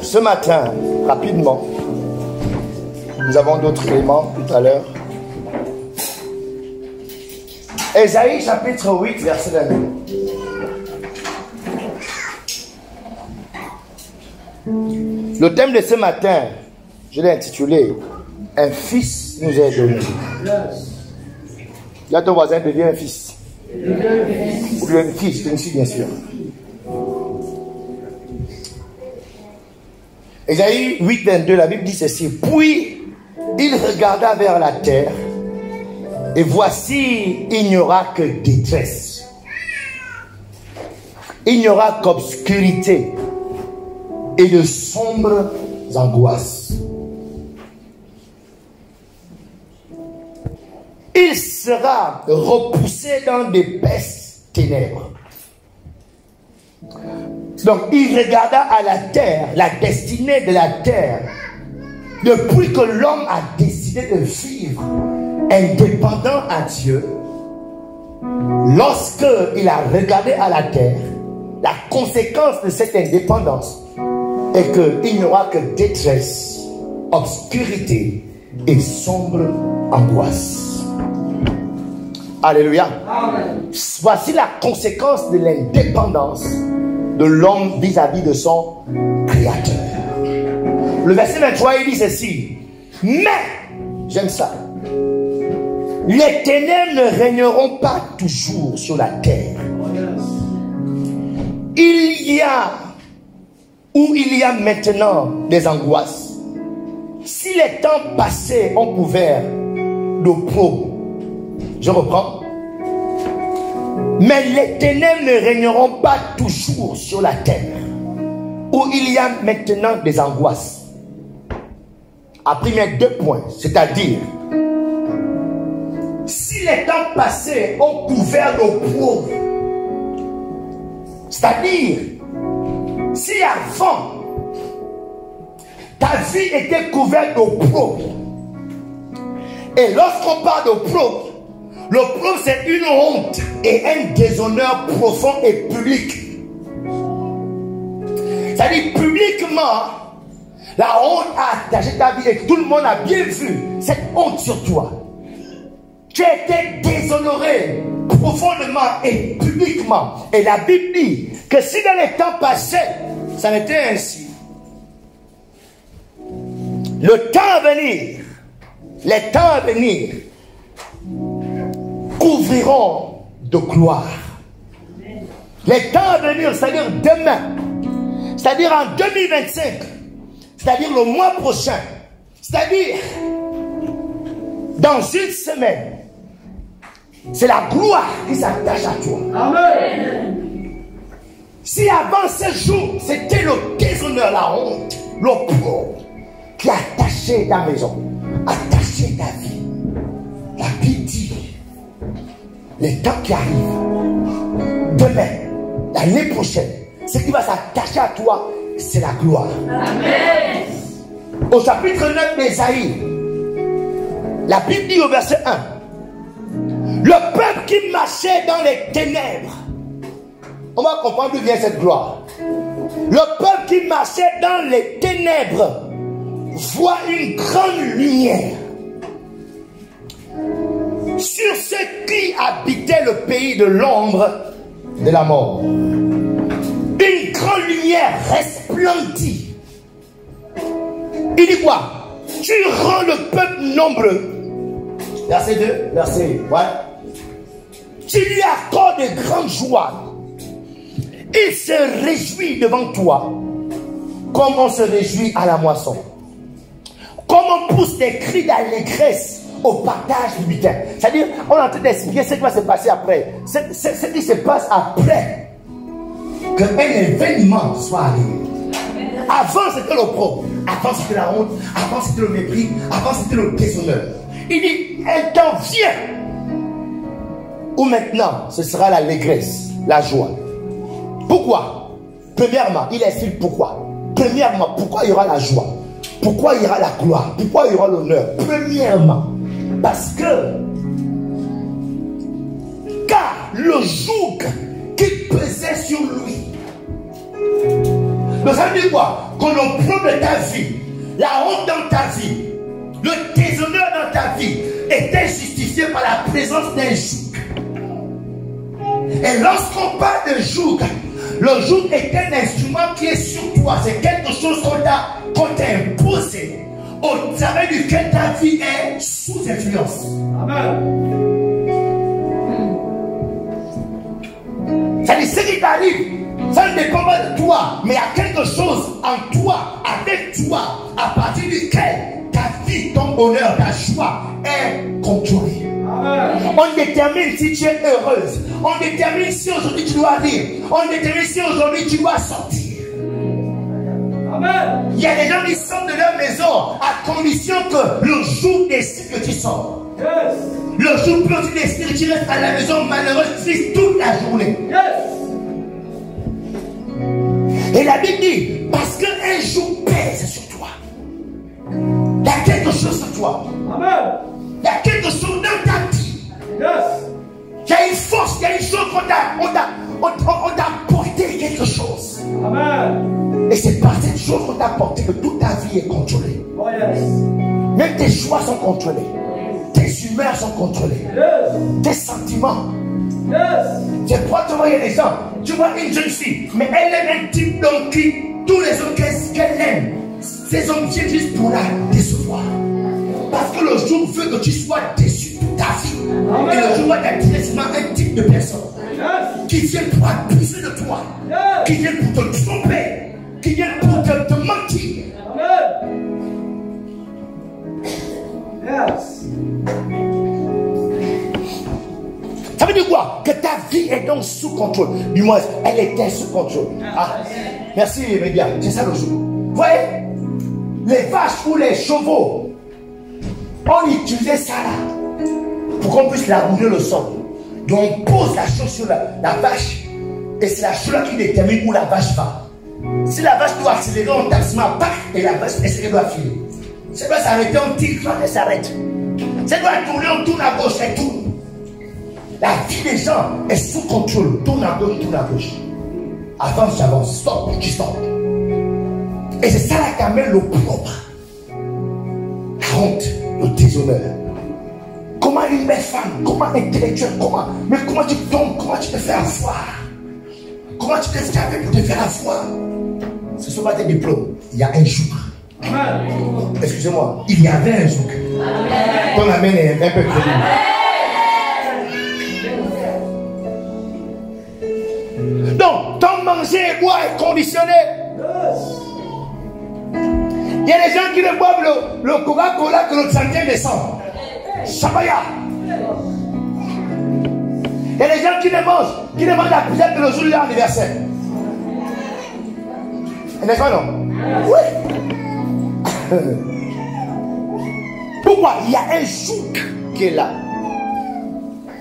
Ce matin, rapidement, nous avons d'autres éléments tout à l'heure. Ésaïe chapitre 8, verset 22. Le thème de ce matin, je l'ai intitulé « Un fils nous est donné ». Là, ton voisin devient un fils. Ou bien un fils, une fille, bien sûr. Ésaïe 8, 22, la Bible dit ceci. Puis, il regarda vers la terre, et voici, il n'y aura que détresse. Il n'y aura qu'obscurité et de sombres angoisses. Il sera repoussé dans d'épaisses ténèbres. Donc, il regarda à la terre, la destinée de la terre, depuis que l'homme a décidé de vivre indépendant à Dieu. Lorsque il a regardé à la terre, la conséquence de cette indépendance est qu'il n'y aura que détresse, obscurité et sombre angoisse. Alléluia. Amen. Voici la conséquence de l'indépendance de l'homme vis-à-vis de son Créateur. Le verset 23, il dit ceci. Mais, j'aime ça, les ténèbres ne régneront pas toujours sur la terre. Il y a maintenant des angoisses. Si les temps passés ont couvert d'opprobre, je reprends. Mais les ténèbres ne régneront pas toujours sur la terre, où il y a maintenant des angoisses. Après mes 2 points, c'est-à-dire, si les temps passés ont couvert d'opprobre, c'est-à-dire, si avant, ta vie était couverte d'opprobre, et lorsqu'on parle d'opprobre, l'opprobre c'est une honte et un déshonneur profond et public. C'est-à-dire, publiquement, la honte a attaché ta vie et tout le monde a bien vu cette honte sur toi. Tu as été déshonoré profondément et publiquement. Et la Bible dit que si dans les temps passés, ça n'était ainsi, le temps à venir, les temps à venir, couvriront de gloire. Les temps à venir, c'est-à-dire demain, c'est-à-dire en 2025, c'est-à-dire le mois prochain, c'est-à-dire dans une semaine, c'est la gloire qui s'attache à toi. Amen. Si avant ce jour, c'était le déshonneur, la honte, l'opprobre qui attachait ta maison, attachait ta vie, la Bible dit, les temps qui arrivent, demain, l'année prochaine, ce qui va s'attacher à toi, c'est la gloire. Amen. Au chapitre 9 d'Ésaïe, la Bible dit au verset 1, le peuple qui marchait dans les ténèbres, on va comprendre d'où vient cette gloire. Le peuple qui marchait dans les ténèbres voit une grande lumière. Sur ceux qui habitaient le pays de l'ombre de la mort, une grande lumière resplendit. Il dit quoi? Tu rends le peuple nombreux. Verset 2, verset 1. Tu lui accordes de grandes joies. Il se réjouit devant toi, comme on se réjouit à la moisson. Comme on pousse des cris d'allégresse au partage du butin. C'est-à-dire, on est en train d'expliquer ce qui va se passer après. Ce qui se passe après qu'un événement soit arrivé. Avant, c'était l'opprobre. Avant, c'était la honte. Avant, c'était le mépris. Avant, c'était le déshonneur. Il dit, un temps vient où maintenant, ce sera l'allégresse, la joie. Pourquoi? Premièrement, il explique pourquoi. Premièrement, pourquoi il y aura la joie? Pourquoi il y aura la gloire? Pourquoi il y aura l'honneur? Premièrement, parce que car le joug qui pesait sur lui Donc ça veut dire quoi? Qu'on opprobre de ta vie, la honte dans ta vie, le déshonneur dans ta vie était justifié par la présence d'un joug. Et lorsqu'on parle de joug, le joug est un instrument qui est sur toi. C'est quelque chose qu'on t'a imposé, au travers duquel ta vie est sous influence. Amen. C'est-à-dire, ce qui t'arrive, ça ne dépend pas de toi, mais il y a quelque chose en toi, avec toi, à partir duquel ta vie, ton bonheur, ta joie est contrôlée. Amen. On détermine si tu es heureuse. On détermine si aujourd'hui tu dois rire. On détermine si aujourd'hui tu dois sortir. Amen. Il y a des gens qui sortent de leur maison à condition que le jour décide que tu sors. Yes. Le jour où tu décides que tu restes à la maison malheureuse, triste toute la journée. Yes. Et la Bible dit, parce qu'un jour pèse sur toi. Il y a quelque chose sur toi. Amen. Il y a quelque chose dans ta vie. Yes. Il y a une force, il y a une chose on t'a apporté quelque chose. Amen. Et c'est par cette chose qu'on t'a apporté que toute ta vie est contrôlée. Oh, yes. Même tes choix sont contrôlés. Tes humeurs sont contrôlées. Yes. Tes sentiments. Yes. C'est probablement il y a des gens. Tu vois une jeune fille, mais elle aime un type d'homme qui, tous les hommes qu'elle aime, ces hommes viennent juste pour la décevoir. Parce que le jour veut que tu sois déçu toute ta vie. Amen. Et le jour va t'attirer seulement un type de personne. Yes. Qui viennent pour abuser de toi. Yes. Qui viennent pour te tromper. Qui viennent pour te mentir. Amen. Yes. Ça veut dire quoi? Que ta vie est donc sous contrôle. Du moins, elle était sous contrôle. Ah, merci les médias. C'est ça le jour. Vous voyez? Les vaches ou les chevaux, on utilisait ça là pour qu'on puisse labourer le sol. Donc on pose la chose sur la vache. Et c'est la chose là qui détermine où la vache va. Si la vache doit accélérer, on tape sur ma patte et la vache doit filer. Si elle doit s'arrêter, on tire, elle s'arrête. Si elle doit tourner, on tourne à gauche, elle tourne. La vie des gens est sous contrôle. Tourne à gauche, tourne à gauche. Avance, j'avance. Stop, tu stop. Et c'est ça là qui amène le propre. La honte, le déshonneur. Comment une belle femme, comment intellectuelle, mais comment tu tombes, comment tu te fais avoir? Comment tu te fais avec pour te faire avoir? Ce ne sont pas tes diplômes. Il y a un jour. Excusez-moi, il y avait un jour. Ton amen est un peu crédible. Donc, ton manger et boire est conditionné. Il y a des gens qui ne boivent le Coca-Cola que le 31 décembre. Chabaya. Il y a des gens qui ne mangent la pizza que le jour de leur anniversaire. N'est-ce pas non? Oui. Pourquoi? Il y a un joug qui est là.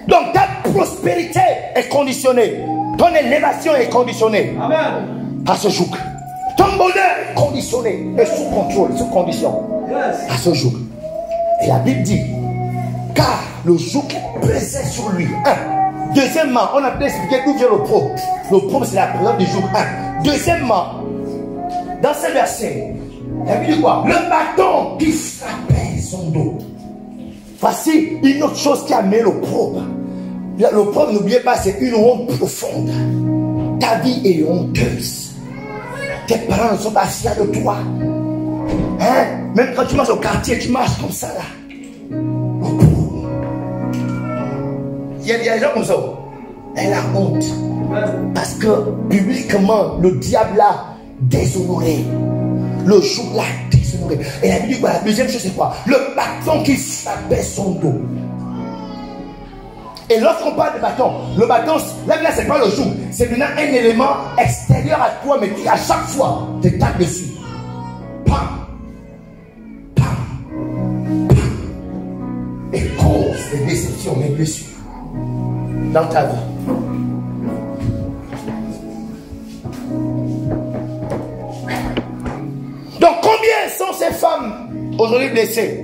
Donc ta prospérité est conditionnée. Ton élévation est conditionnée. Amen. À ce joug. Ton bonheur est conditionné et sous contrôle, sous condition. Yes. À ce joug. Et la Bible dit, car le joug pesait sur lui. Un. Deuxièmement, on a pu expliquer d'où vient le propre. Le propre, c'est la présence du joug. Un. Deuxièmement, dans ce verset, il y a dit quoi? Le bâton qui frappait son dos. Voici une autre chose qui a mis le propre. Le propre, n'oubliez pas, c'est une honte profonde. Ta vie est honteuse. Tes parents ne sont pas fiers de toi. Hein? Même quand tu marches au quartier, tu marches comme ça là. Il y a des gens comme ça. Elle a honte. Parce que publiquement, le diable l'a déshonoré. Le jour l'a déshonoré. Et la Bible dit quoi? La deuxième chose, c'est quoi? Le bâton qui frappait son dos. Et lorsqu'on parle de bâton, le bâton, là, c'est pas le joug. C'est maintenant un élément extérieur à toi, mais qui à chaque fois te tape dessus. Pam, pam, pam. Et cause des déceptions, des blessures dans ta vie. Donc, combien sont ces femmes aujourd'hui blessées?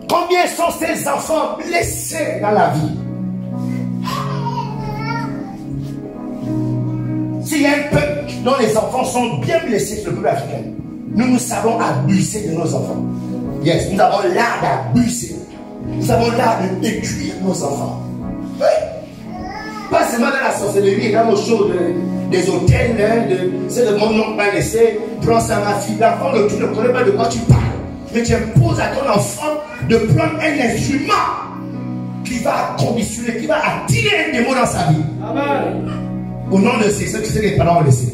Combien sont ces enfants blessés dans la vie? S'il y a un peuple dont les enfants sont bien blessés, c'est le peuple africain. Nous savons abuser de nos enfants. Yes, nous avons l'art d'abuser. Nous avons l'art de détruire nos enfants. Oui. Pas seulement dans la sorcellerie, dans nos shows des hôtels, c'est le monde non pas laissé. Prends ça ma fille. L'enfant, tu ne connais pas de quoi tu parles. Mais tu imposes à ton enfant de prendre un instrument qui va conditionner, qui va attirer un démon dans sa vie. Amen. Au nom de ces que les parents ont laissé.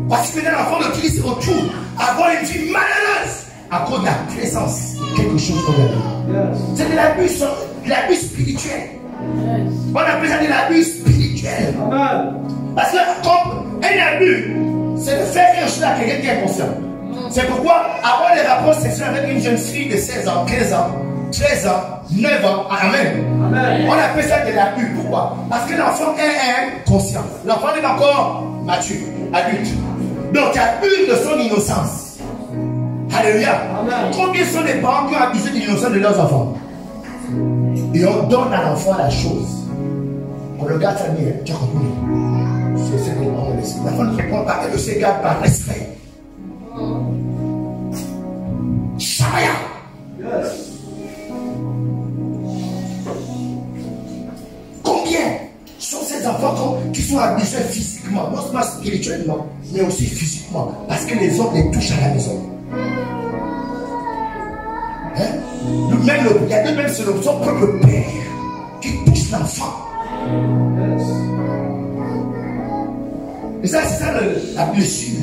Parce que l'enfant de Christ se retrouve avoir une vie malheureuse à cause de la présence de quelque chose qu'on a dit. C'est de l'abus spirituel. On appelle ça de l'abus spirituel. Parce que comme un abus, c'est de faire quelque chose à quelqu'un qui est conscient. C'est pourquoi avoir des rapports sexuels avec une jeune fille de 16 ans, 15 ans, 13 ans, 9 ans, amen. On appelle ça de l'abus. Pourquoi? Parce que l'enfant est inconscient. L'enfant n'est pas encore mature, adulte. Donc il abuse de son innocence. Alléluia. Combien sont les parents qui ont abusé de l'innocence de leurs enfants? Et on donne à l'enfant la chose. On le garde famille, tu as compris? C'est ce que l'enfant laisse. L'enfant ne se prend pas, elle ne se garde par respect. Chaya. Yes. Combien sont ces enfants qui sont abusés physiquement, non seulement spirituellement, mais aussi physiquement, parce que les hommes les touchent à la maison. Hein? Même il y a deux même c'est son propre père qui touche l'enfant. Et ça, c'est ça la blessure,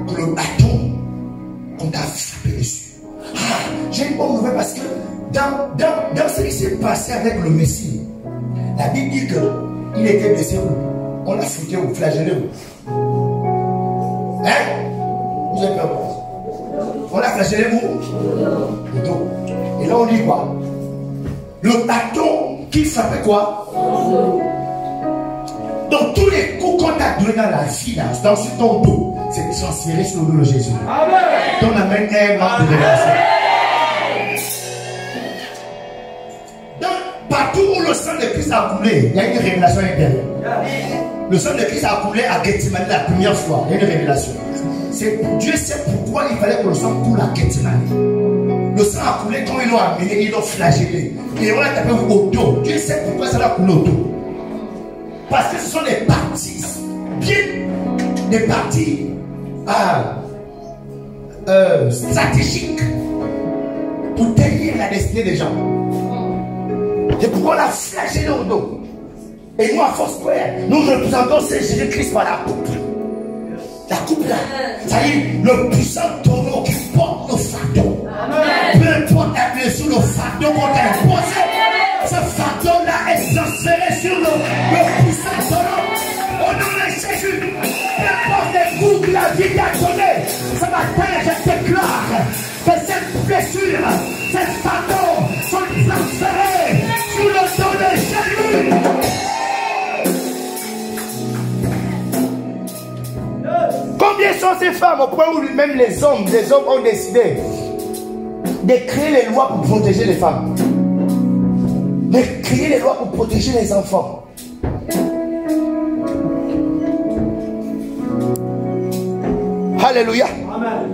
que le bâton qu'on t'a frappé dessus. Ah, j'ai une bonne nouvelle parce que dans ce qui s'est passé avec le Messie, la Bible dit qu'il était blessé où? On l'a foutu ou flagellé où? Hein? Vous avez peur? On l'a flagellé où? Le dos. Et là on dit quoi? Le bâton qui frappait quoi? Donc tous les coups qu'on t'a donné dans la vie, là, dans ton dos, c'est transféré sur le dos de Jésus. Amen. Ton amène un manque de révélation. Donc partout où le sang de Christ a coulé, il y a une révélation intérieure. Le sang de Christ a coulé à Gethsemane la première fois, il y a une révélation. Dieu sait pourquoi il fallait que le sang coule à Gethsemane. Le sang a coulé quand ils l'ont amené, ils l'ont flagellé. Et on l'a tapé au dos. Dieu sait pourquoi ça l'a coulé au dos. Parce que ce sont des parties, des parties stratégiques pour tailler la destinée des gens. C'est pourquoi on a flagellé au dos. Et nous, à force prière, nous représentons Jésus-Christ par la coupe. La coupe là, ça y est, le puissant taureau qui porte le fardeau. Peu importe la blessure, le fardeau qu'on t'a imposé, ce fardeau-là est transféré sur le puissant taureau. Au nom de Jésus, n'importe les coups que la vie t'a donné, ce matin, je déclare que cette blessure, cette fardeau sont transférés sur le dos de Jésus. Combien sont ces femmes au point où même les hommes ont décidé de créer les lois pour protéger les femmes, de créer les lois pour protéger les enfants. Alléluia. Amen.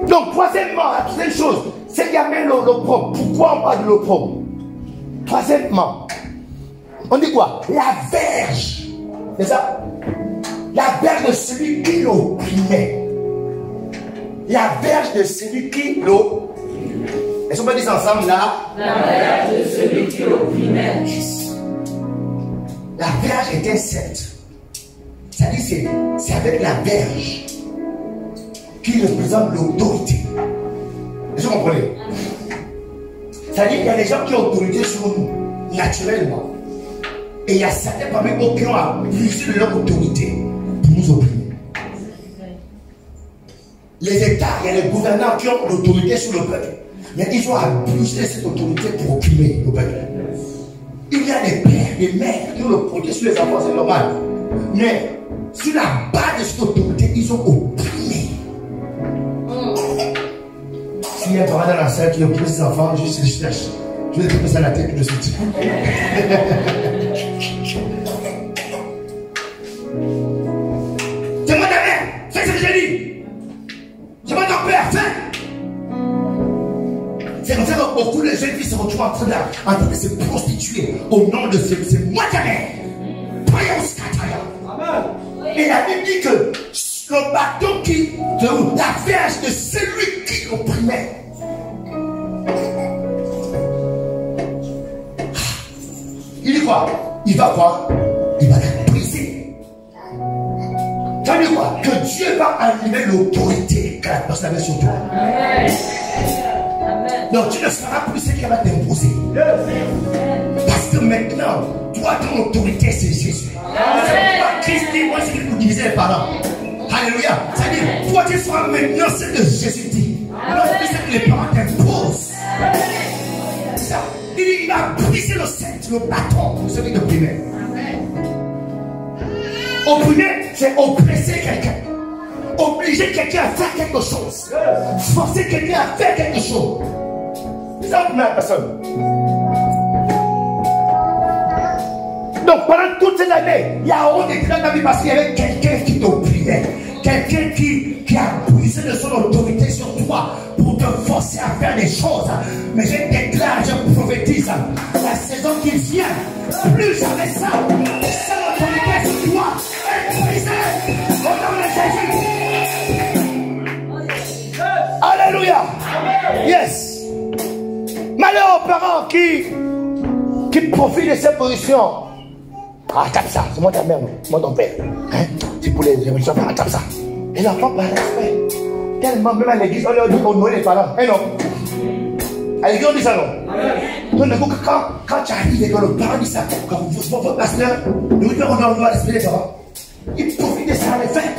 Donc troisièmement, la troisième chose, c'est qu'il y a même l'opprobre. Pourquoi on parle de l'opprobre? Troisièmement, on dit quoi? La verge. C'est ça? La verge de celui qui l'opprimait. La verge de celui qui l'opprimait. Est-ce qu'on peut dire ensemble là? La verge de celui qui l'opprimait. La verge est un sceptre. C'est-à-dire c'est avec la verge qui représente l'autorité. Est-ce que vous comprenez? C'est-à-dire qu'il y a des gens qui ont autorité sur nous, naturellement. Et il y a certains parmi eux qui ont abusé de leur autorité pour nous opprimer. Les États, il y a les gouvernants qui ont l'autorité sur le peuple. Mais ils ont abusé de cette autorité pour opprimer le peuple. Il y a des pères, des mères qui ont l'autorité sur les enfants, c'est normal. Mais sur la base de cette autorité, ils ont opprimé. S'il y a un parent dans la salle qui opprime ses enfants, je cherche. Je vais te poser ça à la tête tout de suite. beaucoup de jeunes filles se retrouvent en train de se prostituer au nom de ces moitianaires. Et la Bible dit que le bâton la verge de celui qui opprimait. Il dit quoi? Il va quoi? Il va la briser. Ça veut dire quoi? Que Dieu va enlever l'autorité que la personne avait sur toi. Non, tu ne seras plus ce qui va t'imposer. Parce que maintenant, toi, ton autorité, c'est Jésus. Christ dit, moi, c'est pour diviser les parents. Alléluia. C'est-à-dire, toi, tu seras maintenant ce que Jésus dit. Non plus ce que les parents t'imposent. Il va briser le bâton de celui d'opprimer. Opprimer, c'est oppresser quelqu'un. Obliger quelqu'un à faire quelque chose. Forcer quelqu'un à faire quelque chose. C'est ça opprimer la personne. Donc pendant toutes ces années, il y a honte dans ta vie parce qu'il y avait quelqu'un qui t'opprimait. Quelqu'un qui a brisé de son autorité sur toi pour te forcer à faire des choses. Mais je déclare, je prophétise, la saison qui vient, plus jamais ça. Cette autorité sur toi est brisée au nom de Jésus. Alléluia. Yes. Malheur aux parents qui profitent de cette position. Ah, tape ça, c'est moi ta mère, moi ton père. Hein? C'est pour les enfants, ah, tape ça. Et l'enfant par respect. Tellement, même à l'église, on leur dit qu'on nourrit les parents. Eh non. À l'église, on dit ça non. Donc, du coup, quand tu arrives et que le parent dit ça, quand votre pasteur, nous disons qu'on doit respecter les parents. Il profite de ça à les faire.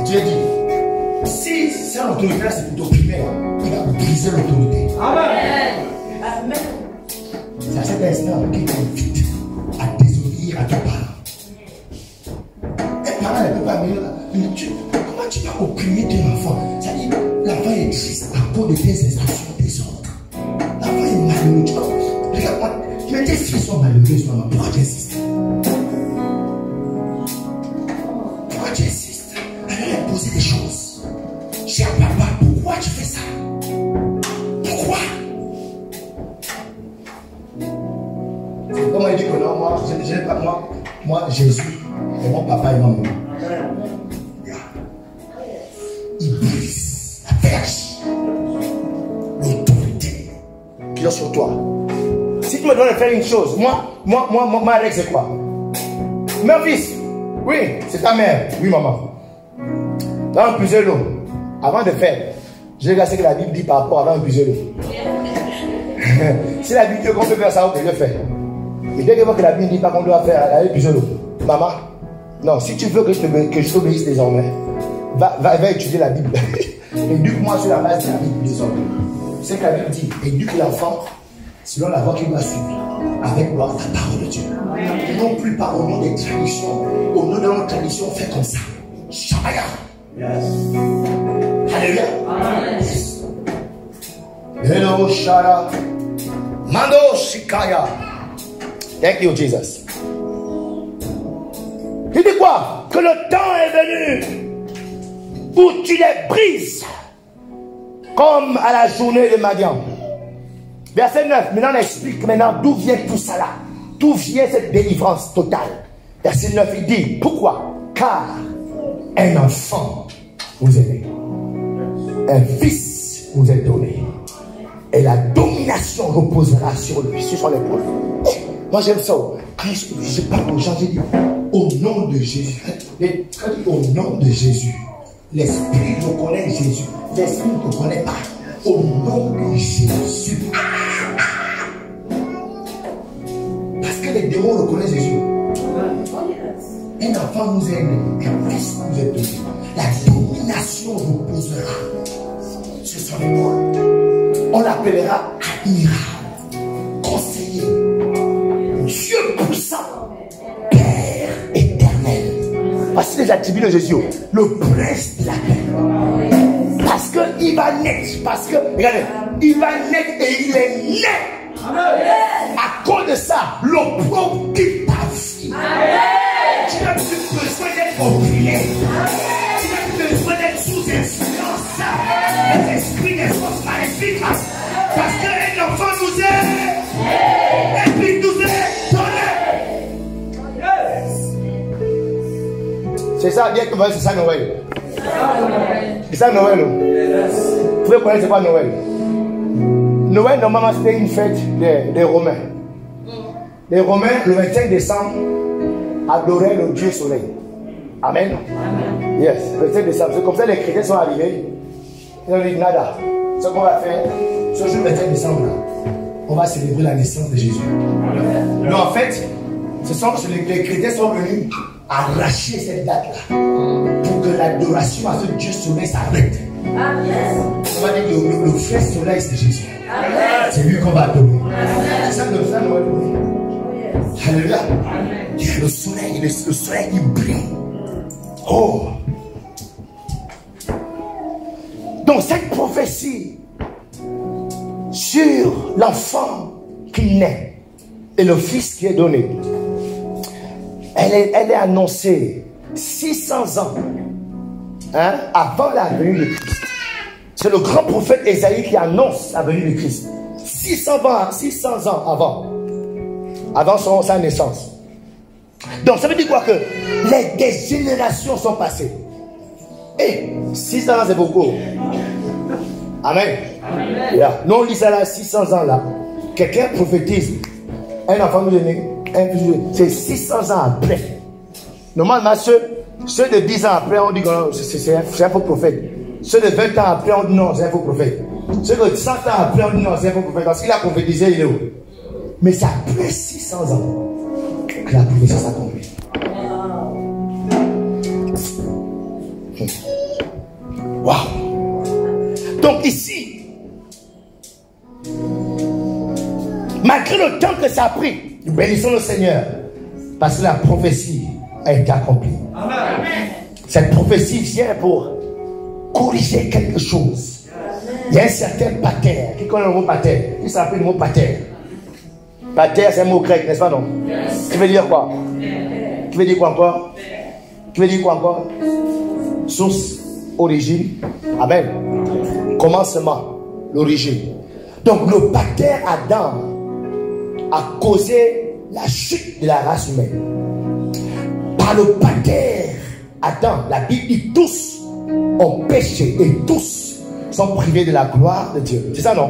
Dieu dit, si c'est l'autorité là, c'est pour t'opprimer, il va briser l'autorité. Amen. Amen. C'est à cet instant qu'il t'invite à désobéir à ton parent. Un parent ne peut pas venir là. Comment tu vas opprimer ton enfant? C'est-à-dire, l'enfant est triste à cause de tes instructions, des autres. L'enfant est malheureux. Regarde-moi, mais tes filles sont malheureuses, maman. Pourquoi tu insistes? Pourquoi tu insistes? Elle a posé des choses. Cher papa, pourquoi tu fais ça? Pourquoi? Comment il dit que non, moi, Jésus, et mon papa et ma maman. Il brise la verge, l'autorité qui est sur toi. Si tu me dois faire une chose, moi, Alex, c'est quoi? Mon fils, oui, c'est ta mère, oui, maman. Dans un puiser l'eau, avant de faire, je regarde ce que la Bible dit par rapport à un puiser l'eau. Si la Bible dit qu'on peut faire ça, on peut le faire. Et dès que la Bible ne dit pas qu'on doit faire, aller puiser l'eau. Maman, non, si tu veux que je t'obéisse désormais, va étudier la Bible. Éduque-moi sur la base de la Bible désormais. C'est que la Bible dit, éduque l'enfant selon la voie qu'il doit suivre, avec la parole de Dieu. Non plus par au nom des traditions. Au nom de notre tradition, fait comme ça. Shabaya. Yes. Alléluia. Yes. Hello, Shara. Mando Shikaya. Thank you, Jesus. Il dit quoi? Que le temps est venu où tu les brises comme à la journée de Madian. Verset 9, maintenant on explique maintenant d'où vient tout ça là. D'où vient cette délivrance totale. Verset 9, il dit, pourquoi? Car un enfant vous est né. Un fils vous est donné. Et la domination reposera sur lui, sur son épaule. Moi j'aime ça. Quand je parle aux gens, je dis au nom de Jésus. Quand je dis au nom de Jésus, l'esprit reconnaît Jésus. L'esprit ne te connaît pas. Au nom de Jésus. Parce que les démons reconnaissent Jésus. Un enfant nous est né, un fils nous est donné. La domination reposera sur son épaule. On l'appellera admirable, conseiller, Dieu puissant, Père éternel. Voici les attributs de Jésus. Le prince de la paix. Parce qu'il va naître. Parce que, regardez, il va naître et il est né. À cause de ça, l'opprobre quitte ta vie. Tu n'as plus besoin d'être opprimé. Tu n'as plus besoin d'être sous influence. C'est ça, bien que c'est ça Noël. C'est ça Noël. Vous pouvez connaître c'est quoi Noël? Noël, normalement, c'était une fête des Romains. Les Romains, le 25 décembre, adoraient le Dieu soleil. Amen. Yes, le 25 décembre. C'est comme ça que les chrétiens sont arrivés. Ils ont dit nada. Ce qu'on va faire, ce jour 25 décembre, là, on va célébrer la naissance de Jésus. Donc en fait, les chrétiens sont venus arracher cette date-là pour que l'adoration à ce Dieu soleil s'arrête. On va dire que le vrai soleil c'est Jésus. C'est lui qu'on va adorer. C'est ça le vrai Noël. Alléluia. Le soleil il brille. Oh. Donc cette prophétie sur l'enfant qui naît et le fils qui est donné, elle est annoncée 600 ans avant la venue de Christ. C'est le grand prophète Ésaïe qui annonce la venue de Christ. 600 ans avant sa naissance. Donc ça veut dire quoi? Que des générations sont passées. Et 600 ans c'est beaucoup. Amen. Yeah. Nous on lit ça là, 600 ans là. Quelqu'un prophétise. Un enfant nous est né. C'est 600 ans après. Normalement, ceux de 10 ans après, on dit que c'est un faux prophète. Ceux de 20 ans après, on dit non, c'est un faux prophète. Ceux de 100 ans après, on dit non, c'est un faux prophète. Parce qu'il a prophétisé, il est où? Mais c'est après 600 ans que la prophétie s'accomplit. Waouh! Donc ici, malgré le temps que ça a pris, nous bénissons le Seigneur parce que la prophétie a été accomplie. Amen. Cette prophétie vient pour corriger quelque chose. Il y a un certain pater. Qui connaît le mot pater? Qui s'appelle le mot pater? Pater, c'est un mot grec, n'est-ce pas non? Qui veut dire quoi? Qui veut dire quoi encore? Qui veut dire quoi encore? Source, origine. Amen. Commencement, l'origine. Donc le pater Adam a causé la chute de la race humaine. Par le pater Adam, la Bible dit tous ont péché et tous sont privés de la gloire de Dieu. C'est ça non?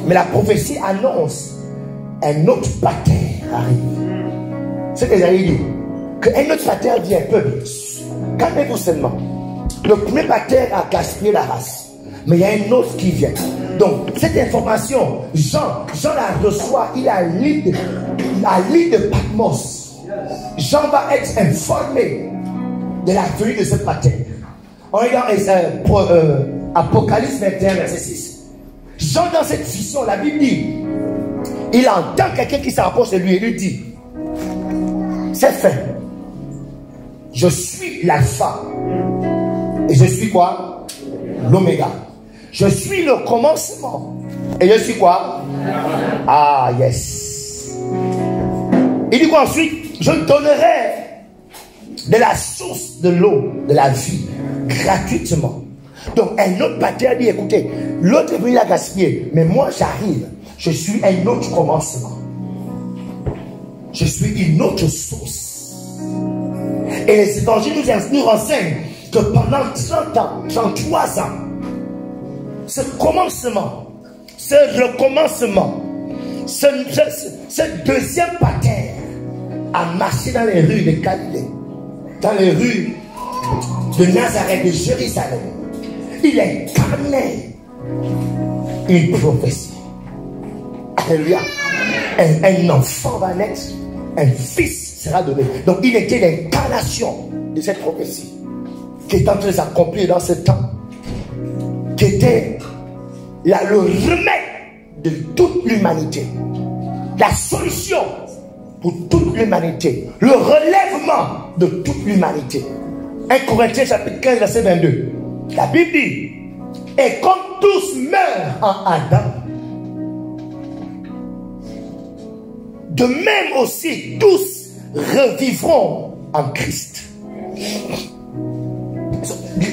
Mais la prophétie annonce un autre pater arrive. C'est ce que j'allais dire. Qu'un autre pater dit un peuple. Calmez-vous seulement. Le premier pater a gaspillé la race. Mais il y a un autre qui vient. Donc, cette information, Jean la reçoit, il a l'île de Patmos. Jean va être informé de la venue de ce pater. On regarde Apocalypse 21, verset 6. Jean, dans cette vision, la Bible dit, il entend quelqu'un qui s'approche de lui et lui dit, c'est fait. Je suis l'alpha. Et je suis quoi? L'oméga. Je suis le commencement. Et je suis quoi? Ah, yes. Il dit quoi ensuite? Je donnerai de la source de l'eau, de la vie, gratuitement. Donc, un autre pater dit, écoutez, l'autre est venu la gaspiller, mais moi j'arrive. Je suis un autre commencement. Je suis une autre source. Et les évangiles nous renseignent que pendant 30 ans, 33 ans, ce commencement, ce recommencement, ce deuxième pater a marché dans les rues de Galilée, dans les rues de Nazareth, de Jérusalem. Il incarnait une prophétie. Alléluia. Un enfant va naître, un fils sera donné. Donc il était l'incarnation de cette prophétie qui est en train de s'accomplir dans ce temps, qui était là, le remède de toute l'humanité, la solution pour toute l'humanité, le relèvement de toute l'humanité. 1 Corinthiens chapitre 15 verset 22. La Bible dit, et comme tous meurent en Adam, de même aussi tous revivront en Christ.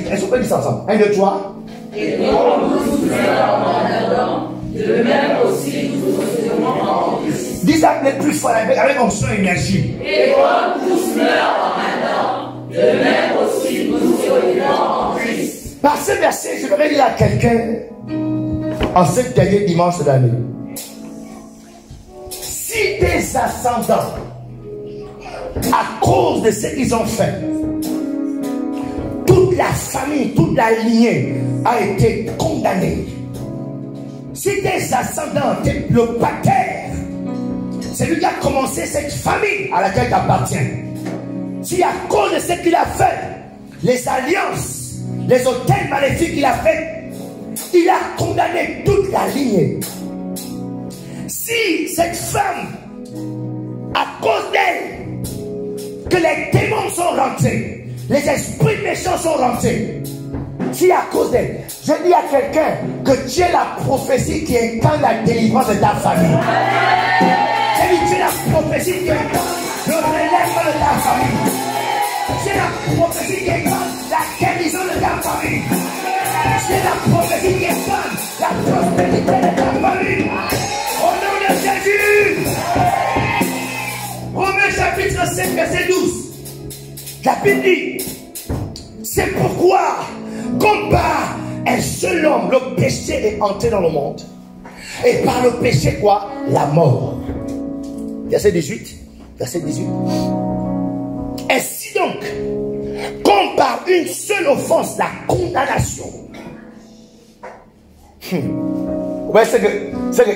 Est-ce qu'on peut dire ça ensemble? 1, 2, 3. Et comme tous meurent en Adam, de même aussi tous revivront en Christ. Dis ça plus fort avec onction et énergie. Et comme tous meurent en Adam, De même aussi nous serons en Christ. Par ce verset, je voudrais dire à quelqu'un, en ce dernier dimanche de l'année, si tes ascendants, à cause de ce qu'ils ont fait, toute la famille, toute la lignée a été condamnée. Si tes ascendants, le pater, c'est lui qui a commencé cette famille à laquelle tu appartiens. Si à cause de ce qu'il a fait, les alliances, les hôtels maléfiques qu'il a fait, il a condamné toute la lignée. Si cette femme, à cause d'elle, que les démons sont rentrés, les esprits méchants sont rentrés, si à cause d'elle, je dis à quelqu'un que tu es la prophétie qui incarne la délivrance de ta famille. Tu es la prophétie qui incarne le relèvement de ta famille. Tu es la prophétie qui incarne la guérison de ta famille. Tu es la prophétie qui incarne la prospérité de ta famille. Au nom de Jésus. Romains chapitre 5, verset 12. La Bible dit, c'est pourquoi, comme par un seul homme, le péché est entré dans le monde. Et par le péché, quoi? La mort. Verset 18. Verset 18. Ainsi donc, comme par une seule offense, la condamnation. Ouais, c'est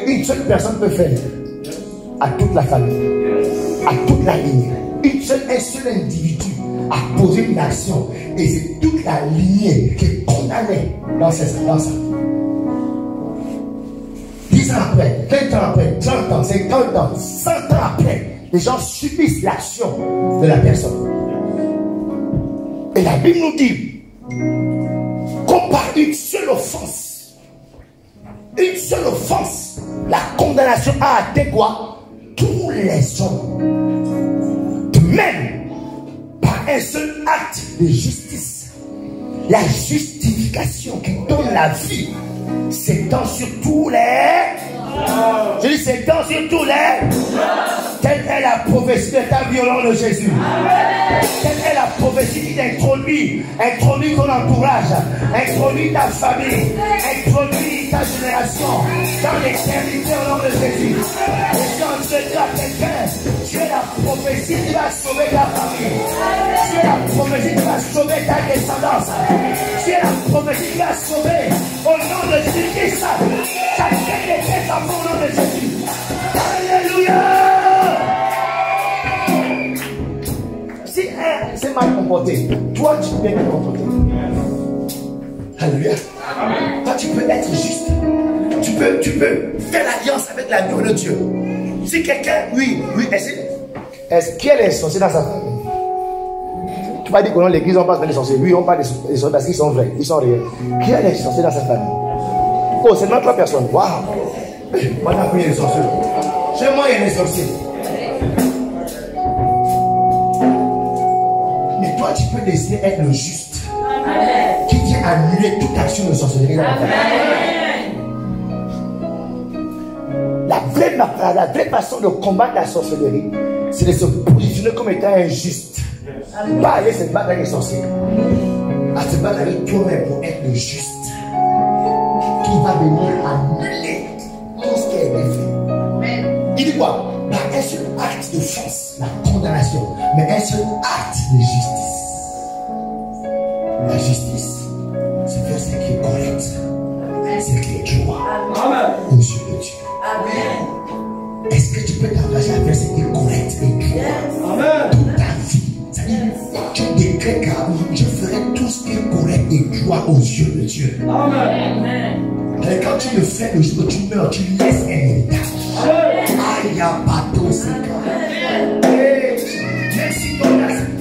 qu'une seule personne peut faire à toute la famille, à toute la lignée. Un seul individu a posé une action et c'est toute la lignée qui est condamnée dans ça. 10 ans après, 20 ans après, 30 ans, 50 ans, 100 ans après, les gens subissent l'action de la personne. Et la Bible nous dit, comme par une seule offense, la condamnation a atteint quoi? Tous les hommes. De même, par un seul acte de justice, la justification qui donne la vie s'étend sur tous les. Je dis s'étend sur tous les. Telle est la prophétie de ta vie au nom de Jésus. Telle est la prophétie qui t'introduit, introduit ton entourage, introduit ta famille, introduit ta génération dans l'éternité au nom de Jésus. Et quand je dis à quelqu'un, tu es la prophétie qui va sauver ta famille. Tu es la prophétie qui va sauver ta descendance. Tu es la prophétie qui va sauver au nom de Jésus-Christ. Chacun de tes enfants au nom de Jésus. Alléluia. Si un s'est mal comporté, toi tu peux bien te comporter. Alléluia. Toi tu peux être juste. Tu peux faire l'alliance avec l'amour de Dieu. Si quelqu'un, oui, est-ce qu'il y a des sorciers dans sa famille? Tu vas dire que dans l'église on parle des sorciers. Oui, on parle des sorciers parce qu'ils sont vrais, ils sont réels. Qui a des sorciers dans sa famille? Oh, c'est notre personne. Waouh! Moi, j'ai appris les sorciers. Chez moi, il y a des sorciers. Mais toi, tu peux décider d'être le juste. Amen. Qui vient annuler toute action de sorcellerie dans la famille. La vraie façon de combattre la sorcellerie, c'est de se positionner comme étant injuste. Pas aller se battre avec les sorciers. À se battre avec toi-même pour être le juste. Qui va venir annuler tout ce qui a été fait. Il dit quoi? Par un seul acte de force, la condamnation, mais un seul acte de justice. La justice, c'est faire ce qui est correct, ce qui est droit aux yeux de Dieu. Amen. Est-ce que tu peux t'engager à faire ce qui est correct et droit toute ta vie? C'est-à-dire, tu décrètes que je ferai tout ce qui est correct et droit aux yeux de Dieu. Amen. Et quand tu le fais, le jour où tu meurs, tu laisses un héritage. Aïe, bateau, c'est quand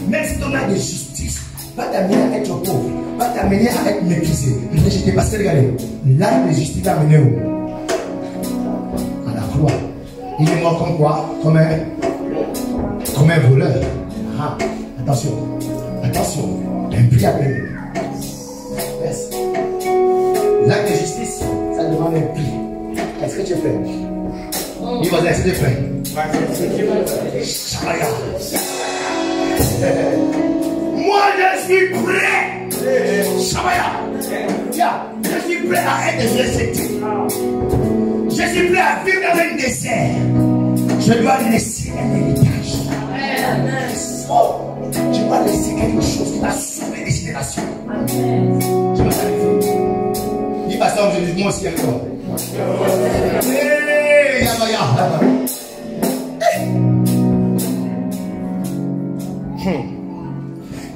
même si ton as de justice, pas t'amener à être pauvre, pas t'amener à être méprisé. Je t'ai passé, regardez, l'acte de justice t'a amené où? À la croix. Il est mort comme quoi? Comme un voleur. Ah, attention, un prix à payer. L'acte de justice, ça demande un prix. Est-ce que tu es prêt? Il va dire, est-ce que tu es prêt? Moi, Moi, je suis prêt. Shabaya. Je suis prêt à être respecté. Je suis prêt à vivre dans un désert. Je dois laisser un héritage. Oh, je dois laisser quelque chose qui va sauver les générations. Je dois sacrifier. Dis pasteur, je dis moi aussi encore. Hey,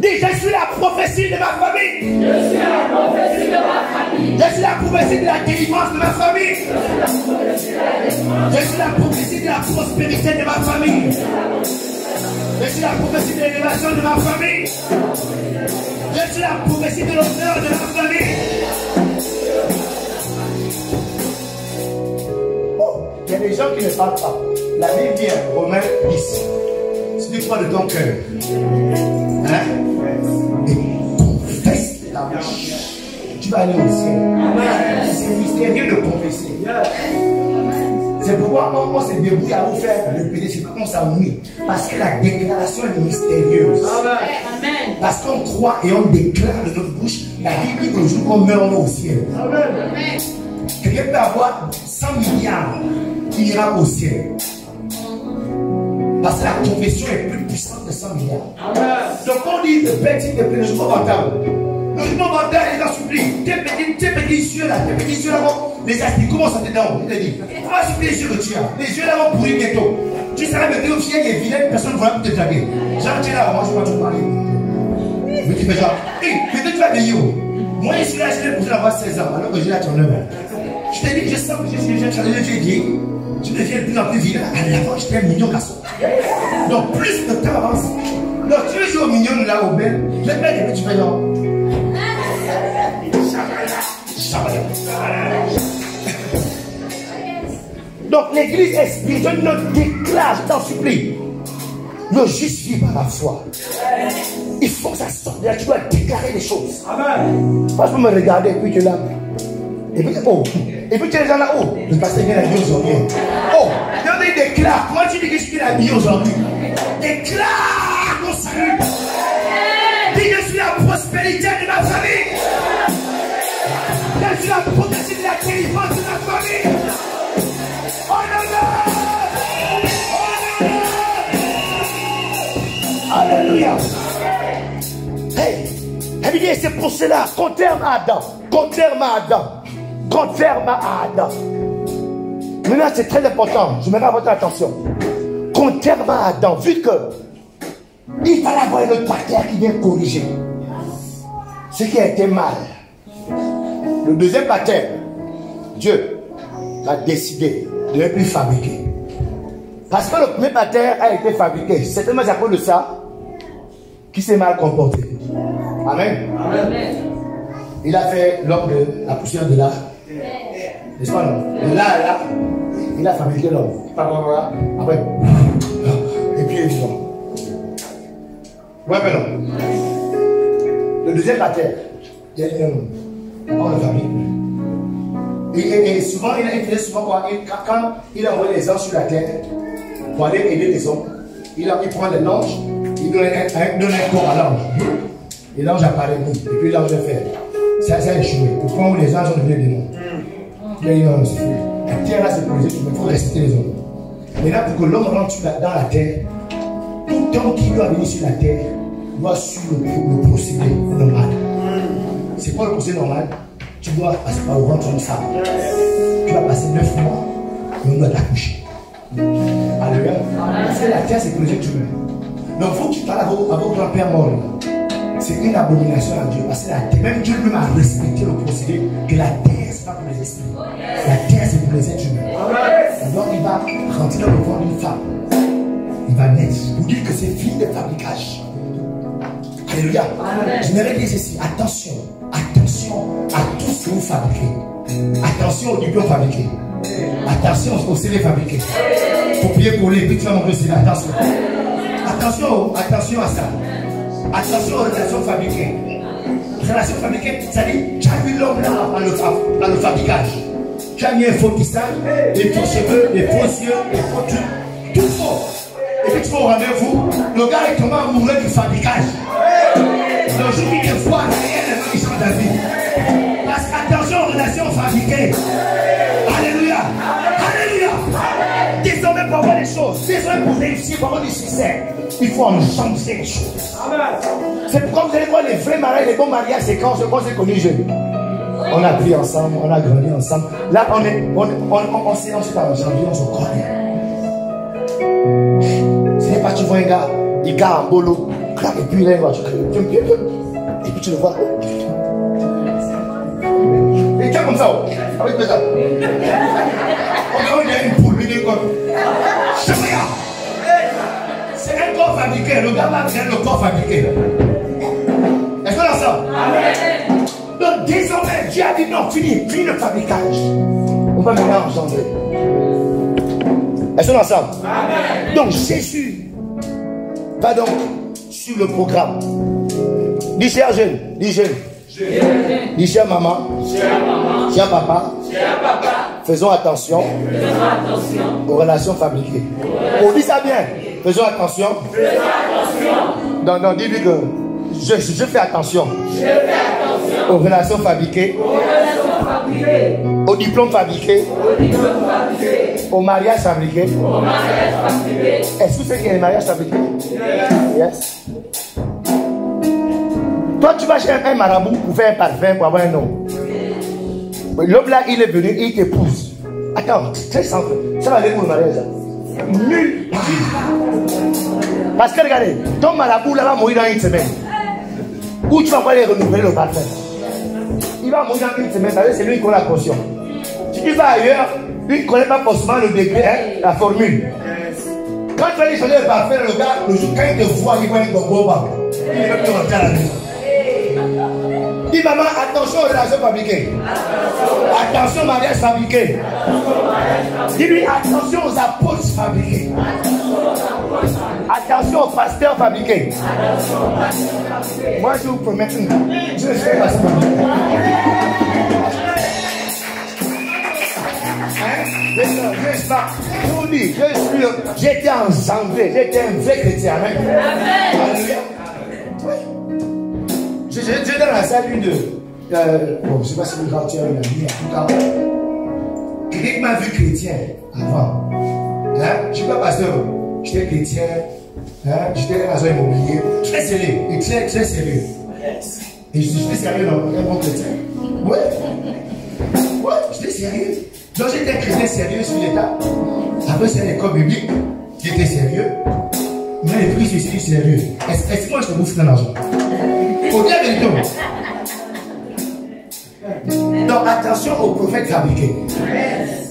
Dis, je suis la prophétie de ma famille. Je suis la prophétie de ma famille. Je suis la prophétie de la délivrance de ma famille. Je suis la prophétie de la prospérité de ma famille. Je suis la prophétie de l'élévation de ma famille. Je suis la prophétie de l'honneur de ma famille. Oh, il y a des gens qui ne parlent pas. La Bible dit, Romains 10. Si tu crois de ton cœur, hein, et confesse la bouche, tu vas aller au ciel. C'est mystérieux de confesser. C'est pourquoi on se débrouille à vous faire répéter, c'est pourquoi on s'ennuie. Parce que la déclaration est mystérieuse. Amen. Parce qu'on croit et on déclare de notre bouche, la Bible dit que le jour qu'on meurt, on va au ciel. Amen. Quelqu'un peut avoir 100 milliards qui ira au ciel. Parce que la confession est plus puissante que 100 milliards. Amen. Donc on dit, le Père, s'il te plaît, le jour mental. Le jour mental, il est en supplie. Tes petits yeux là, les astiques, comment ça te donne? Il te dit, on va supplier les yeux que tu as. Les yeux là vont pourrir bientôt. Tu seras maintenant fier et vilaine, personne ne va te draguer. Genre, tu es là, moi je ne vais pas te parler. Mais tu fais genre, hé, peut-être tu vas vieillir. Moi, je suis là, je l'ai pour avoir 16 ans, alors que j'ai là 39 ans. Je t'ai dit, je sens que j'ai changé de vie. Tu deviens de plus en plus vilain. À l'avant, j'étais un mignon garçon. Donc, plus le temps avance. Donc, tu veux jouer au mignon là, au bel. Je vais te mettre, tu fais genre. Donc l'église est spirituelle, notre déclare, je t'en supplie. Le juste vit par la foi. Il faut que ça sorte de là, tu dois déclarer les choses. Amen. Pas pour me regarder et puis tu es là. Et puis, oh, et puis tu es là-haut. Le pasteur vient habillé aujourd'hui. Oh, il déclare. Comment tu dis que je suis habillé aujourd'hui? Déclare ton salut. Dis que je suis la prospérité de ma famille. Je suis la prophétie de la délivrance de ma famille. Oh non, non. Alléluia. Hey, c'est pour cela, contrairement à Adam. Maintenant, c'est très important. Je mets à votre attention. Contrairement à Adam, vu que il fallait avoir un autre partenaire qui vient corriger ce qui a été mal. Le deuxième partenaire, Dieu a décidé de ne plus fabriquer. Parce que le premier partenaire a été fabriqué. C'est tellement à cause de ça qui s'est mal comporté. Amen. Amen. Il a fait l'homme de la poussière de l'art. N'est-ce pas, non? De là à là, il a fabriqué l'homme. Après, et puis évidemment. Ouais, mais non. Le deuxième partenaire, il y a on le fabrique. Et souvent, il faisait souvent quoi? Quand il envoyait les anges sur la terre pour aller aider les hommes, il prend les anges, il donne un corps à l'ange. Et l'ange apparaît, et puis l'ange fait. Ça a échoué. Au point où les anges ont donné des noms. Il a dit non, c'est fou. La terre là, c'est pour les êtres, il faut respecter les hommes. Maintenant, pour que l'homme rentre dans la terre, tout homme qui doit venir sur la terre doit suivre le procédé normal. C'est quoi le procédé normal? Tu dois passer par le ventre d'une femme. Tu vas passer 9 mois et on doit t'accoucher. Alléluia. Parce que la terre, c'est pour les êtres humains. Donc, il faut que tu parles à vos grands-pères morts. C'est une abomination à Dieu. Parce que la terre, même Dieu lui-même a respecté le procédé que la terre, ce n'est pas pour les esprits. La terre, c'est pour les êtres humains. Donc, il va rentrer dans le ventre d'une femme. Il va naître. Pour dire que c'est fini de fabricage. Alléluia. J'aimerais dire ceci. Attention à tout ce que vous fabriquez. Attention aux diplômes fabriqués. Attention aux CV fabriqués. Faut prier pour les petits hommes de CV. Attention à ça. Attention aux relations fabriquées. Relations fabriquées, ça dit, tu as mis l'homme là dans le fabricage. Tu as mis un faux tissage, des faux cheveux, des faux yeux, des faux trucs, tout faux. Et puis tu vas au rendez-vous, le gars est tombé amoureux du fabricage. pour réussir, pour avoir du succès, il faut en changer les choses. C'est pourquoi vous allez voir les vrais mariages, les bons mariages, c'est quand s'est connus jeunes. On a pris ensemble, on a grandi ensemble. Là, on s'est arrangé, on se connaît. Ce n'est pas tu vois un gars, il gars en bolo, et puis là, et puis tu le vois. Et tu es comme ça, avec ça. On a une poule, il est comme. C'est un corps fabriqué, le gars va créer le corps fabriqué. Est-ce qu'on a ça? Donc désormais, Dieu a dit non, fini le fabricage. On va maintenant engendrer. Est-ce qu'on est ensemble? Donc Jésus va donc sur le programme. Dis cher jeune, dis jeune. Dis cher maman, cher papa, faisons attention aux relations fabriquées. On dit ça bien. Faisons attention. Non, dis-lui que je fais attention. Aux relations fabriquées. Aux diplômes fabriqués. Aux mariages fabriqués. Est-ce que tu sais qu'il y a des mariages fabriqués? Yes. Toi, tu vas chez un marabout pour faire un parfum, pour avoir un nom. L'homme là, il est venu et il t'épouse. Attends, très simple. Ça va aller pour le mariage. Nul. Parce que regardez, ton marabout là va mourir dans une semaine. Où tu vas pas aller renouveler le parfum. Il va mourir dans une semaine, c'est lui qui connaît la caution. Si tu vas ailleurs, lui ne connaît pas forcément le degré, la formule. Quand tu vas aller changer le parfum, le gars, le jour, quand il te voit, il va être dans le bas. Il ne peut plus rentrer à la maison. Dis maman, attention aux relations fabriquées. Attention au mariage fabriqué. Dis-lui attention aux apôtres fabriqués. Attention aux pasteurs fabriqués. Moi je vous promets, je ne serai pas ça. Je vous dis, j'étais engendré, j'étais un vrai chrétien. Alléluia. J'étais dans la salle de. Bon, je ne sais pas si vous avez une amie, en tout cas. Quelqu'un m'a vu chrétien avant. Hein? Je ne suis pas pasteur, j'étais chrétien. Hein? J'étais dans agent immobilier. Très sérieux, et très sérieux. Et je suis sérieux dans un bon chrétien. Ouais. Ouais, j'étais sérieux. Donc j'étais un chrétien sérieux sur l'État. Après, c'est l'école biblique. J'étais sérieux. Mais les prix, je suis sérieux. Est-ce que moi je te bouffe dans l'argent? Faut dire les deux. Donc attention aux prophètes fabriqués.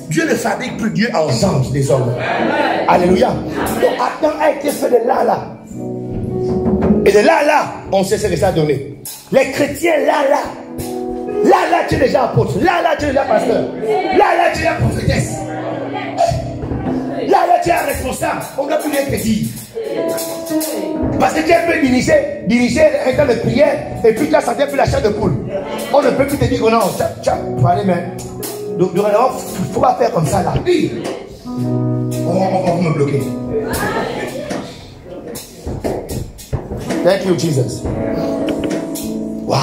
Dieu ne fabrique plus, Dieu engendre des hommes. Alléluia. Donc Adam a été fait de là. Et de là, on sait ce que ça a donné. Les chrétiens là, tu es déjà apôtre. Là, tu es déjà pasteur. Là, tu es déjà prophétesse. Là, tu es responsable. On n'a plus rien te dire. Parce que tu peux diriger un temps de prière et puis tu as senti plus la chair de poule. On ne peut plus te dire que non, tu vas aller, mais donc il ne faut pas faire comme ça là. On va me bloquer. Thank you, Jesus. Wow.